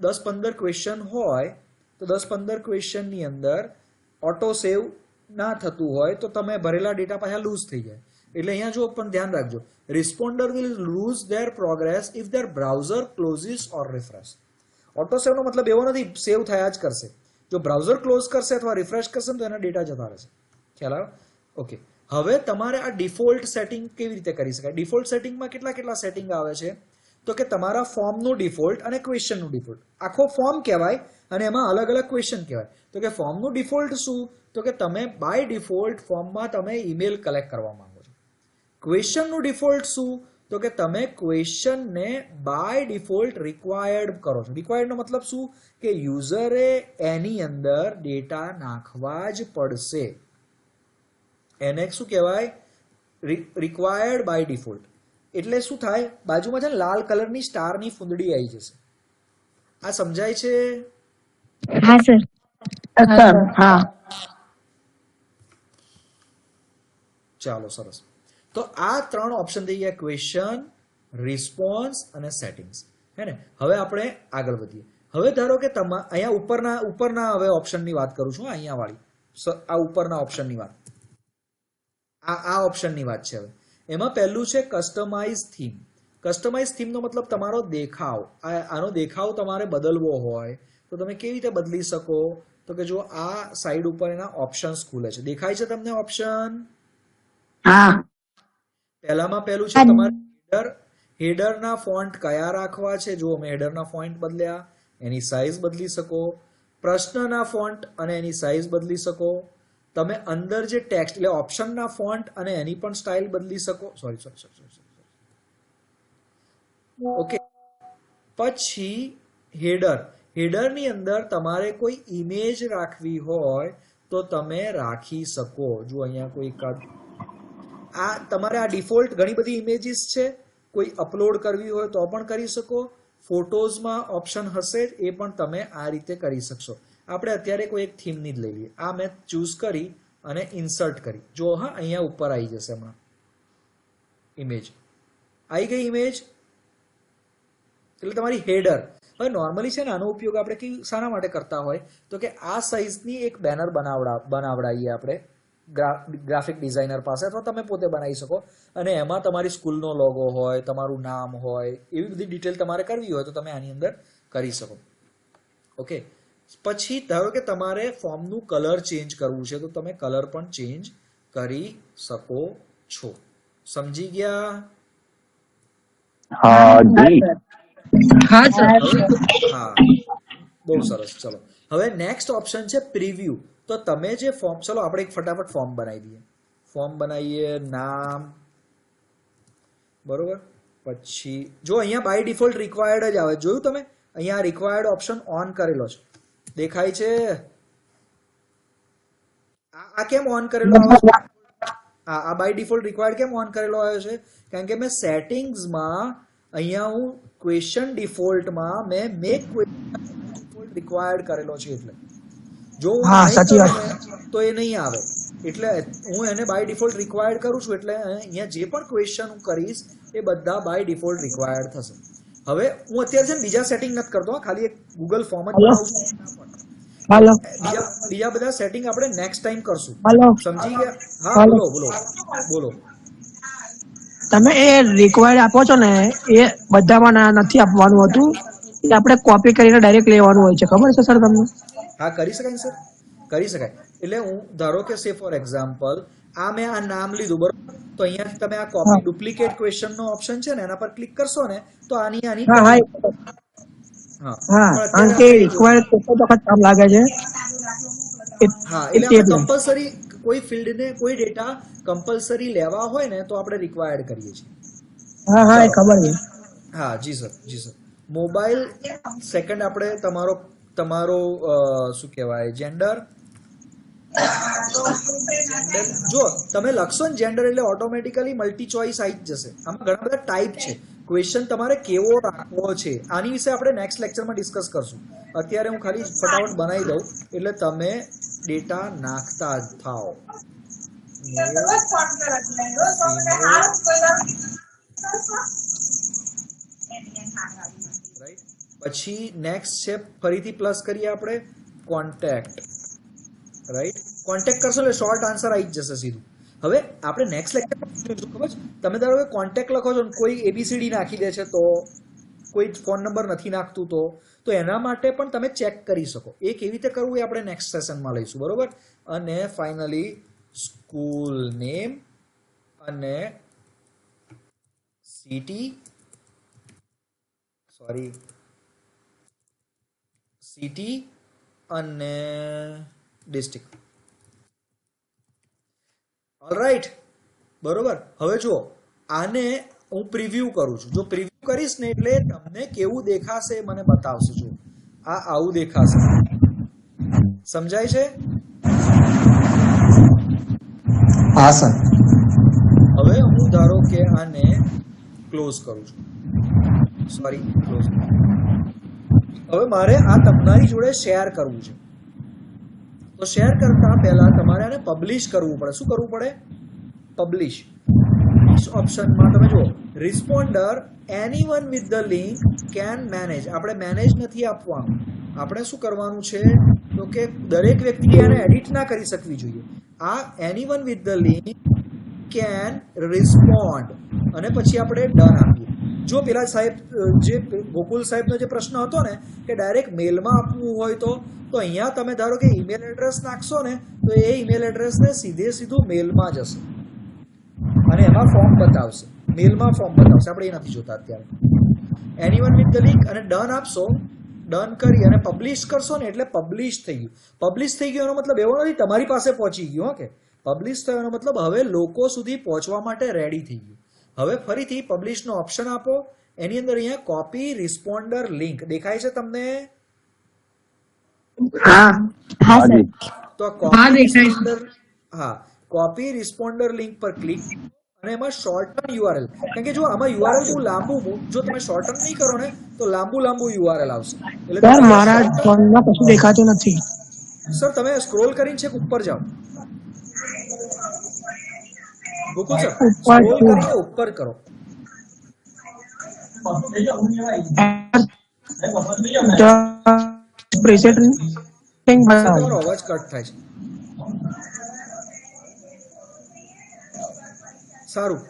10-15 ક્વેશ્ચન હોય તો 10-15 ક્વેશ્ચનની અંદર ઓટો સેવ ના થતું હોય તો તમે ભરેલા ડેટા પાછા લૂઝ થઈ જાય. એટલે અહીંયા જો પણ ધ્યાન રાખજો, responder will lose their progress if their browser closes or refresh. Auto સેવનો મતલબ એવો નથી સેવ થયા જ કરશે, જો બ્રાઉઝર ક્લોઝ કરશે અથવા રિફ્રેશ કરશે તો એના ડેટા જતા રહેશે. ખ્યાલ આવ્યો? ઓકે, હવે તમારે આ ડિફોલ્ટ સેટિંગ કેવી રીતે કરી શકાય? ડિફોલ્ટ સેટિંગમાં કેટલા સેટિંગ આવે છે તો કે તમારા ફોર્મનું ડિફોલ્ટ અને ક્વેશ્ચનનું ડિફોલ્ટ. આખો ફોર્મ કહેવાય અને એમાં અલગ અલગ ક્વેશ્ચન કહેવાય. તો કે ફોર્મનું ડિફોલ્ટ શું? તો કે તમે બાય ડિફોલ્ટ ફોર્મમાં તમે ઈમેલ કલેક્ટ કરવા માંગો છો. ક્વેશ્ચનનું ડિફોલ્ટ શું? તો કે તમે ક્વેશ્ચનને બાય ડિફોલ્ટ રિક્વાયર્ડ કરો છો. રિક્વાયર્ડ નો મતલબ શું કે યુઝરે એની અંદર ડેટા નાખવા જ પડશે. એને શું કહેવાય? Required by default. એટલે શું થાય? બાજુમાં છે ને લાલ કલરની સ્ટારની ફૂંદડી આવી જશે. આ સમજાય છે? હા સર. સર હા. ચાલો સરસ. તો આ 3 ઓપ્શન થઈ ગયા: ક્વેશ્ચન, રિસ્પોન્સ અને સેટિંગ્સ. હે ને? હવે આપણે આગળ વધીએ. હવે ધારો કે અહીંયા ઉપરના હવે ઓપ્શનની વાત કરું છું. અહીંયા વાળી આ ઉપરના ઓપ્શનની વાત, આ ઓપ્શનની વાત છે. હવે એમાં પહેલું છે કસ્ટમાઇઝ થીમ. કસ્ટમાઇઝ થીમનો મતલબ તમારો દેખાવ. આનો દેખાવ તમારે બદલવો હોય તો તમે કેવી રીતે બદલી શકો? તો કે જો આ સાઈડ ઉપર એના ઓપ્શન્સ ખુલે છે. દેખાય છે તમને ઓપ્શન? હા. પહેલામાં પહેલું છે તમારે હેડરના ફોન્ટ કયા રાખવા છે. જો મેં હેડરના ફોન્ટ બદલ્યા, એની સાઈઝ બદલી શકો. પ્રશ્નના ફોન્ટ અને એની સાઈઝ બદલી શકો. તમે અંદર જે ટેક્સ્ટ એટલે ઓપ્શનના ફોન્ટ અને એની પણ સ્ટાઇલ બદલી શકો. સોરી. ઓકે. પછી હેડરની અંદર તમારે કોઈ ઇમેજ રાખવી હોય તો તમે રાખી શકો. જો અહીંયા કોઈ તમારે આ ડિફોલ્ટ ઘણી બધી ઇમેજીસ છે. કોઈ અપલોડ કરવી હોય તો પણ કરી શકો. ફોટોઝમાં ઓપ્શન હશે જ, એ પણ તમે આ રીતે કરી શકશો. આપણે અત્યારે કોઈ એક થીમની જ લઈ લઈએ. આ મેં ચૂઝ કરી અને ઇન્સર્ટ કરી. જો હા, અહીંયા ઉપર આવી જશે હમણાં ઇમેજ. આવી ગઈ ઇમેજ. એટલે તમારી હેડર. હવે નોર્મલી છે ને આનો ઉપયોગ આપણે શાના માટે કરતા હોય તો કે આ સાઇઝની એક બેનર બનાવડાવીએ આપણે ગ્રાફિક ડિઝાઇનર પાસે, અથવા તમે પોતે બનાવી શકો. અને એમાં તમારી સ્કૂલનો લોગો હોય, તમારું નામ હોય, એવી બધી ડિટેલ તમારે કરવી હોય તો તમે આની અંદર કરી શકો. ઓકે. પછી ધારો કે તમારે ફોર્મનું કલર ચેન્જ કરવું છે તો તમે કલર પણ ચેન્જ કરી શકો છો. સમજી ગયા? हाँ जी। હા સર. હા, બહુ સરસ. ચલો હવે નેક્સ્ટ ઓપ્શન છે પ્રિવ્યુ. તો તમે જે ફોર્મ, ચલો આપણે એક ફટાફટ ફોર્મ બનાવી દઈએ. ફોર્મ બનાવીએ, નામ, બરોબર. પછી જો અહીંયા બાય ડિફોલ્ટ રિક્વાયર્ડ જ આવે. જોયું તમે? અહીંયા રિક્વાયર્ડ ઓપ્શન ઓન કરેલો છે. દેખાય છે? આ કેમ ઓન કરેલો આવે છે? આ બાય ડિફોલ્ટ રિક્વાયર્ડ કેમ ઓન કરેલો આવ્યો છે? કારણ કે મેં સેટિંગ્સમાં અહીંયા હું ક્વેશ્ચન ડિફોલ્ટમાં મેં મેક ડિફોલ્ટ રિક્વાયર્ડ કરેલો છે. એટલે જો હું હા, નહીં સાચી કરું વાત. ને તો એ નહીં આવે. એટલે હું એને બાય ડિફોલ્ટ રિક્વાયર્ડ કરું છું. એટલે અહીંયા જે પણ ક્વેશ્ચન હું કરીશ એ બધા બાય ડિફોલ્ટ રિક્વાયર્ડ થશે. હવે હું અત્યારે છે ને બીજા સેટિંગ નથી કરતો, ખાલી એક ગૂગલ ફોર્મ જ બનાવું છું. હાલો. બીજા બધા સેટિંગ આપણે નેક્સ્ટ ટાઈમ કરશું. હાલો. સમજી ગયા? હા, હાલો. બોલો. તમે એ રિક્વાયર્ડ આપો છો ને એ બધામાં નથી આપવાનું હતું. એ આપણે કોપી કરીને ડાયરેક્ટ લેવાનું હોય છે. ખબર છે સર તમને? હા, કરી શકાય સર, કરી શકાય. એટલે હું ધારો કે સે ફોર એક્ઝામ્પલ મેં આ નામ લીધું, બરોબર. તો અહીંયા તમે આ કોપી ડુપ્લિકેટ ક્વેશ્ચન નો ઓપ્શન છે ને એના પર ક્લિક કરશો ને તો આની હા પણ કારણ કે અત્યારે રિક્વાયર્ડ કોઈ વખત કામ લાગે છે. હા, એટલે આપણે કમ્પલસરી કોઈ ફિલ્ડને કોઈ ડેટા કમ્પલસરી લેવા હોય ને તો આપણે રિક્વાયર્ડ કરીએ છીએ. હા એ ખબર છે. હા જી સર. મોબાઈલ સેકન્ડ આપણે તમારો શું કહેવાય, જેન્ડર. જો તમે લખશો ને જેન્ડર એટલે ઓટોમેટિકલી મલ્ટી ચોઇસ આવી જ જશે. આમાં ઘણા બધા ટાઈપ છે. ક્વેશ્ચન તમારે કેવો રાખવો છે આની વિશે આપણે નેક્સ્ટ લેક્ચરમાં ડિસ્કસ કરશું. અત્યારે હું ખાલી ફટાફટ બનાવી દઉં એટલે તમે ડેટા નાખતા જ થાઓ. પછી નેક્સ્ટ છે, ફરીથી પ્લસ કરીએ આપણે, કોન્ટેક્ટ. રાઈટ, કોન્ટેક્ટ કરશો એટલે શોર્ટ આન્સર આવી જ જશે સીધું. હવે આપણે નેક્સ્ટ લેક્ચરમાં ખબર છે, તમે ધારો કે કોન્ટેક્ટ લખો છો કોઈ એબીસીડી નાખી દે છે તો કોઈ ફોન નંબર નથી નાખતું તો એના માટે પણ તમે ચેક કરી શકો. એ કેવી રીતે કરવું એ આપણે નેક્સ્ટ સેશનમાં લઈશું, બરોબર. અને ફાઇનલી સ્કૂલ નેમ અને સિટી અને ડિસ્ટ્રિક્ટ. ઓલરાઈટ, બરોબર. હવે જુઓ, આને હું પ્રિવ્યુ કરું છું. જો પ્રિવ્યુ કરીશ ને એટલે તમને કેવું દેખાશે એ મને બતાવશે. જો આ આવું દેખાશે. સમજાય છે? હા સર. હવે હું ધારો કે આને ક્લોઝ કરું છું. Sorry, close. હવે મારે આ તમારી જોડે શેર કરવું છે. તો શેર કરતા પહેલા તમારે આને પબ્લિશ કરવું પડે. શું કરવું પડે? પબ્લિશ. ઓપ્શનમાં તમે જુઓ responder anyone with the link can manage. આપણે મેનેજ નથી આપવાનું. આપણે શું કરવાનું છે તો કે દરેક વ્યક્તિ એને એડિટ ના કરી શકવી જોઈએ. આ anyone with the link can respond અને પછી આપણે ડન આપીએ. જો પેલા સાહેબ જે ગોકુલ સાહેબનો જે પ્રશ્ન હતો ને કે ડાયરેક્ટ મેલમાં આપવું હોય તો અહીંયા તમે ધારો કે ઈમેલ એડ્રેસ નાખશો ને તો એ ઈમેલ એડ્રેસને સીધું મેલમાં જશે અને એમાં ફોર્મ બતાવશે. મેલમાં ફોર્મ બતાવશે. આપણે એ નથી જોતા અત્યારે. એનીવન વિથ ધ લિંક અને ડન આપશો. ડન કરી અને પબ્લિશ કરશો ને એટલે પબ્લિશ થઈ ગયું. પબ્લિશ થઈ ગયો એનો મતલબ એવો નથી તમારી પાસે પહોંચી ગયું. કે પબ્લિશ થયો એનો મતલબ હવે લોકો સુધી પહોંચવા માટે રેડી થઈ ગયું. હવે ફરીથી પબ્લિશનો ઓપ્શન આપો. એની અંદર અહીંયા કોપી રિસ્પોન્ડર લિંક દેખાય છે તમને? હા હા સર. હાજી. તો કોપી રિસ્પોન્ડર, હા, કોપી રિસ્પોન્ડર લિંક પર ક્લિક અને એમાં શોર્ટન યુઆરએલ. કારણ કે જો આમાં યુઆરએલ બહુ લાંબુ, જો તમે શોર્ટન નહીં કરો ને તો લાંબુ યુઆરએલ આવશે. એટલે સર તમે મારા ફોનમાં કશું દેખાતું નથી. સર તમે સ્ક્રોલ કરીને છેક ઉપર જાઓ. ગોકુલ સર ઉપર સ્ક્રોલ છું. કરીને ઉપર કરો. પ્રેઝન્ટિંગ સર બતાવો. તમારો અવાજ કટ થાય છે. સારું,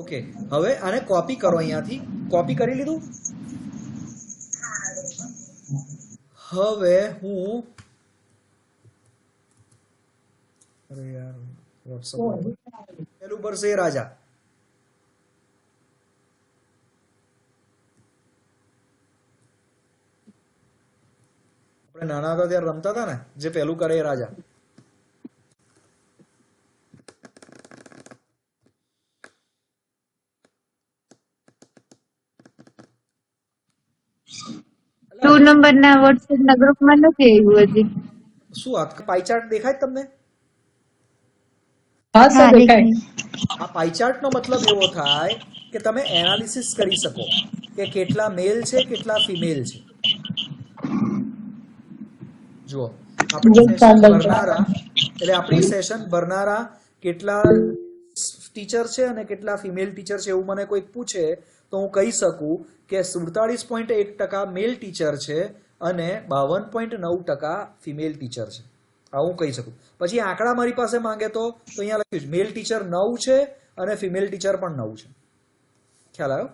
ઓકે. હવે આને કોપી કરો. અહીંયાથી કોપી કરી લીધું. હવે હું અરે યાર વોટ્સઅપ પેલું પર છે રાજા. આપણે નાના હતા ત્યારે રમતા હતા ને, જે પેલું કરે એ રાજા. ટુ નંબરના વોટ્સએપના ગ્રુપમાં નથી આવ્યું હજી. શું આ પાઈચાર્ટ દેખાય તમને? હા દેખાય. આ પાઈચાર્ટ નો મતલબ એવો થાય કે તમે એનાલિસિસ કરી શકો કે કેટલા મેલ છે કેટલા ફિમેલ છે. જુઓ આપણી સેશન ભરનારા, એટલે આપણી સેશન ભરનારા કેટલા ટીચર છે અને કેટલા ફિમેલ ટીચર છે એવું મને કોઈક પૂછે તો હું કહી શકું કે 47.1% મેલ ટીચર છે અને 52.9% ફિમેલ ટીચર છે. આવું કહી શકું. પછી આંકડા મારી પાસે માંગે તો અહીંયા લખ્યું છે મેલ ટીચર 9 છે અને ફિમેલ ટીચર પણ 9 છે. ખ્યાલ આવ્યો?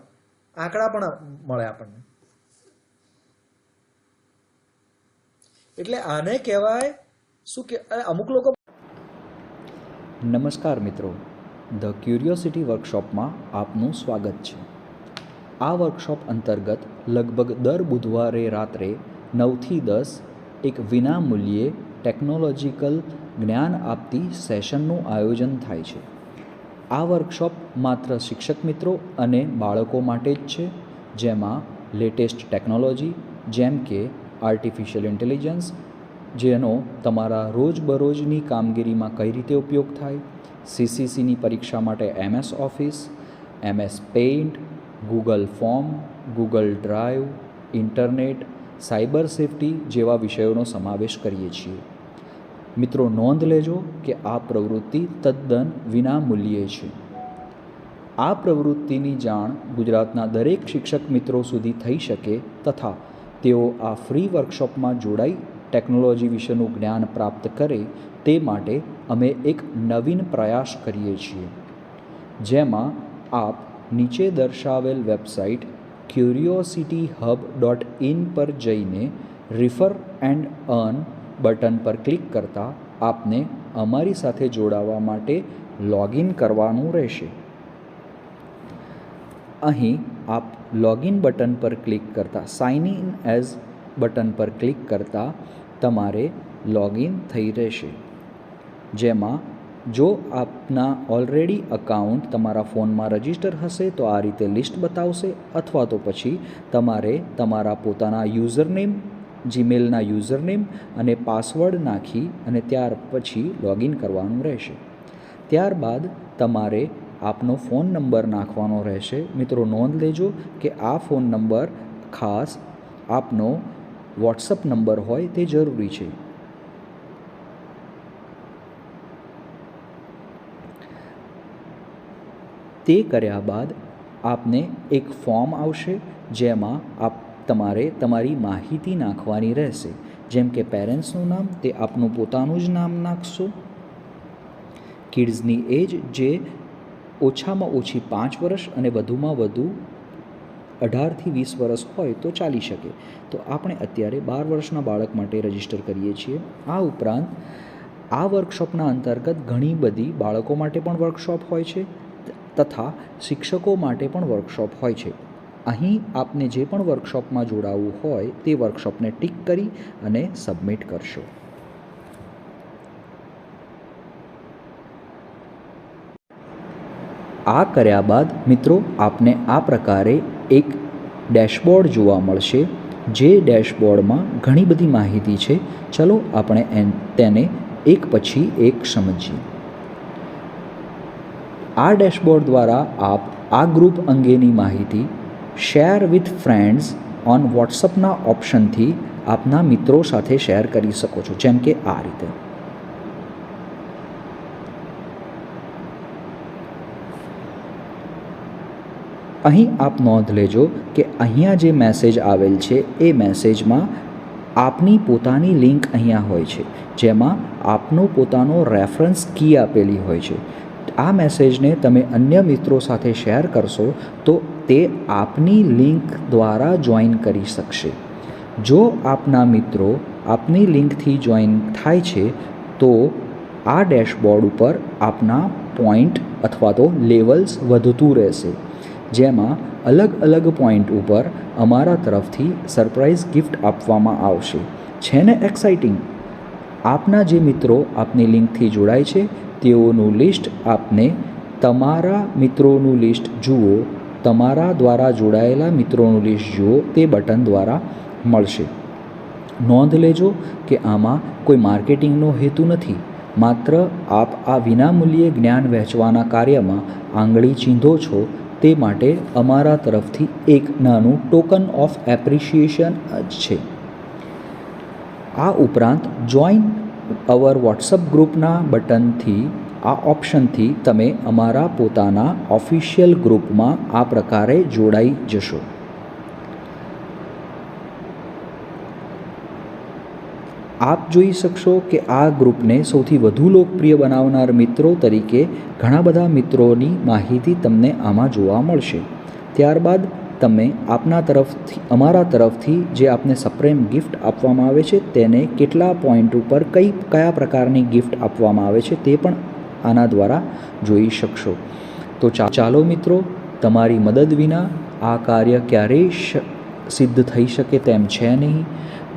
આંકડા પણ મળે આપણને. એટલે આને કહેવાય શું કે અમુક લોકો. નમસ્કાર મિત્રો, ધ ક્યુરિયોસિટી વર્કશોપમાં આપનું સ્વાગત છે. આ વર્કશોપ અંતર્ગત લગભગ દર બુધવારે રાત્રે 9 થી 10 એક વિનામૂલ્યે ટેકનોલોજીકલ જ્ઞાન આપતી સેશનનું આયોજન થાય છે. આ વર્કશોપ માત્ર શિક્ષક મિત્રો અને બાળકો માટે જ છે, જેમાં લેટેસ્ટ ટેકનોલોજી જેમ કે આર્ટિફિશિયલ ઇન્ટેલિજન્સ, જેનો તમારા રોજબરોજની કામગીરીમાં કઈ રીતે ઉપયોગ થાય, સીસીસીની પરીક્ષા માટે MS office, MS paint, Google form, Google drive, internet, cyber safety જેવા વિષયોનો સમાવેશ કરીએ છીએ. મિત્રો નોંધ લેજો કે આ પ્રવૃત્તિ તદ્દન વિનામૂલ્યે છે. આ પ્રવૃત્તિની જાણ ગુજરાતના દરેક શિક્ષક મિત્રો સુધી થઈ શકે તથા તેઓ આ ફ્રી વર્કશોપમાં જોડાઈ ટેકનોલોજી વિશેનું જ્ઞાન પ્રાપ્ત કરે તે માટે અમે એક નવીન પ્રયાસ કરીએ છીએ, જેમાં આપ નીચે દર્શાવેલ વેબસાઇટ curiosity-hub.in પર જઈને રિફર એન્ડ અર્ન બટન પર ક્લિક કરતાં આપને અમારી સાથે જોડાવા માટે લોગિન કરવાનું રહેશે. અહીં આપ લોગિન બટન પર ક્લિક કરતાં સાઇન ઇન એઝ બટન પર ક્લિક કરતાં તમારે લોગિન થઈ રહેશે, જેમાં જો આપના ઓલરેડી અકાઉન્ટ તમારા ફોનમાં રજિસ્ટર હશે તો આ રીતે લિસ્ટ બતાવશે, અથવા તો પછી તમારે તમારા પોતાના યુઝરનેમ, જીમેલના યુઝરનેમ અને પાસવર્ડ નાખી અને ત્યાર પછી લોગિન કરવાનું રહેશે. ત્યારબાદ તમારે આપનો ફોન નંબર નાખવાનો રહેશે. મિત્રો નોંધ લેજો કે આ ફોન નંબર ખાસ આપનો વોટ્સઅપ નંબર હોય તે જરૂરી છે. તે કર્યા બાદ આપને એક ફોર્મ આવશે જેમાં તમારે તમારી માહિતી નાખવાની રહેશે, જેમ કે પેરેન્ટ્સનું નામ તે આપનું પોતાનું જ નામ નાખશો, કિડ્સની એજ જે ઓછામાં ઓછી 5 વર્ષ અને વધુમાં વધુ 18 થી 20 વર્ષ હોય તો ચાલી શકે. તો આપણે અત્યારે 12 વર્ષના બાળક માટે રજિસ્ટર કરીએ છીએ. આ ઉપરાંત આ વર્કશોપના અંતર્ગત ઘણી બધી બાળકો માટે પણ વર્કશોપ હોય છે તથા શિક્ષકો માટે પણ વર્કશોપ હોય છે. અહીં આપને જે પણ વર્કશોપમાં જોડાવવું હોય તે વર્કશોપને ટિક કરી અને સબમિટ કરશો. આ કર્યા બાદ મિત્રો આપને આ પ્રકારે એક ડેશબોર્ડ જોવા મળશે, જે ડેશબોર્ડમાં ઘણી બધી માહિતી છે. ચલો આપણે તેને એક પછી એક સમજીએ. આ ડેશબોર્ડ દ્વારા આપ આ ગ્રુપ અંગેની માહિતી શેર વિથ ફ્રેન્ડ્સ ઓન વોટ્સઅપના ઓપ્શનથી આપના મિત્રો સાથે શેર કરી શકો છો, જેમ કે આ રીતે. અહીં આપ નોંધ લેજો કે અહીંયા જે મેસેજ આવેલ છે એ મેસેજમાં આપની પોતાની લિંક અહીંયા હોય છે, જેમાં આપનો પોતાનો રેફરન્સ કી આપેલી હોય છે. આ મેસેજને તમે અન્ય મિત્રો સાથે શેર કરશો તો તે આપની લિંક દ્વારા જોઈન કરી શકશે. જો આપના મિત્રો આપની લિંકથી જોઈન થાય છે તો આ ડેશબોર્ડ ઉપર આપના પોઈન્ટ અથવા તો લેવલ્સ વધતું રહેશે, જેમાં અલગ અલગ પોઈન્ટ ઉપર અમારા તરફથી સરપ્રાઈઝ ગિફ્ટ આપવામાં આવશે. છે ને એક્સાઇટિંગ? આપના જે મિત્રો આપની લિંકથી જોડાય છે તેઓનું લિસ્ટ આપને તમારા મિત્રોનું લિસ્ટ જુઓ, તમારા દ્વારા જોડાયેલા મિત્રોનું લિસ્ટ જુઓ તે બટન દ્વારા મળશે. નોંધ લેજો કે આમાં કોઈ માર્કેટિંગનો હેતુ નથી, માત્ર આપ આ વિનામૂલ્યે જ્ઞાન વહેંચવાના કાર્યમાં આંગળી ચીંધો છો તે માટે અમારા તરફથી એક નાનું ટોકન ઓફ એપ્રિશિએશન જ છે. આ ઉપરાંત જોઈન અવર વોટ્સઅપ ગ્રુપના બટનથી, આ ઓપ્શનથી તમે અમારા પોતાના ઓફિશિયલ ગ્રુપમાં આ પ્રકારે જોડાઈ જશો. આપ જોઈ શકશો કે આ ગ્રુપને સૌથી વધુ લોકપ્રિય બનાવનાર મિત્રો તરીકે ઘણા બધા મિત્રોની માહિતી તમને આમાં જોવા મળશે. ત્યારબાદ તમે અમારા તરફથી જે આપને સપ્રેમ ગિફ્ટ આપવામાં આવે છે તેને કેટલા પોઈન્ટ ઉપર કયા પ્રકારની ગિફ્ટ આપવામાં આવે છે તે પણ આના દ્વારા જોઈ શકશો. તો ચાલો મિત્રો, તમારી મદદ વિના આ કાર્ય ક્યારેય સિદ્ધ થઈ શકે તેમ છે નહીં.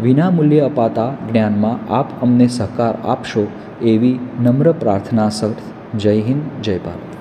વિનામૂલ્યે અપાતા જ્ઞાનમાં આપ અમને સહકાર આપશો એવી નમ્ર પ્રાર્થના સર. જય હિન્દ, જય ભારત.